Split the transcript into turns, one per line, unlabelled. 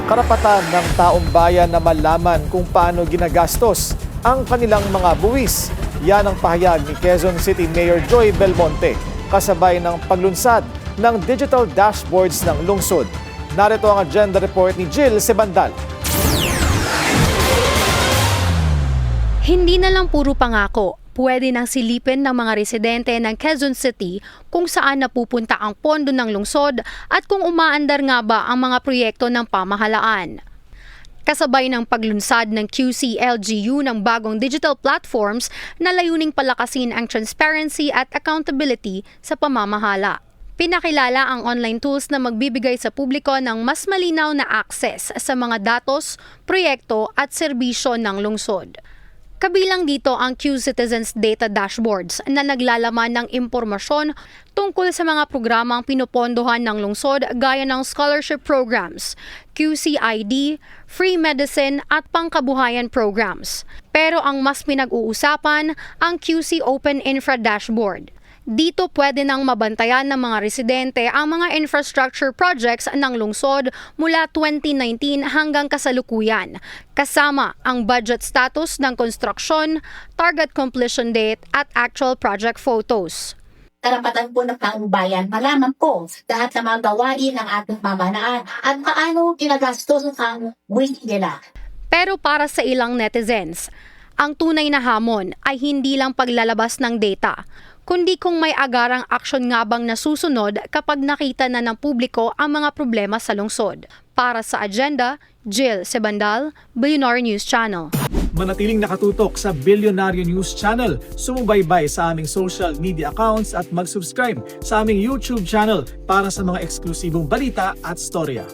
Karapatan ng taong bayan na malaman kung paano ginagastos ang kanilang mga buwis. Yan ang pahayag ni Quezon City Mayor Joy Belmonte kasabay ng paglunsad ng digital dashboards ng lungsod. Narito ang agenda report ni Jill Sebandal.
Hindi na lang puro pangako, pwede nang silipin ng mga residente ng Quezon City kung saan napupunta ang pondo ng lungsod at kung umaandar nga ba ang mga proyekto ng pamahalaan. Kasabay ng paglunsad ng QC-LGU ng bagong digital platforms na layuning palakasin ang transparency at accountability sa pamamahala. Pinakilala ang online tools na magbibigay sa publiko ng mas malinaw na access sa mga datos, proyekto at serbisyo ng lungsod. Kabilang dito ang Q-Citizens Data Dashboards na naglalaman ng impormasyon tungkol sa mga programang pinupondohan ng lungsod gaya ng scholarship programs, QCID, free medicine at pangkabuhayan programs. Pero ang mas pinag-uusapan ang QC Open Infra Dashboard. Dito pwede nang mabantayan ng mga residente ang mga infrastructure projects ng lungsod mula 2019 hanggang kasalukuyan, kasama ang budget status ng konstruksyon, target completion date at actual project photos.
Karapatan po ng taong bayan, malaman po lahat ng mga gawain ng ating pamahalaan at paano ginagastos ang buwis nila.
Pero para sa ilang netizens, ang tunay na hamon ay hindi lang paglalabas ng data, kundi kung may agarang aksyon nga bang nasusunod kapag nakita na ng publiko ang mga problema sa lungsod. Para sa agenda, Jill Sebandal, Billionaire News Channel.
Manatiling nakatutok sa Billionaire News Channel. Sumubaybay sa aming social media accounts at mag-subscribe sa aming YouTube channel para sa mga eksklusibong balita at storya.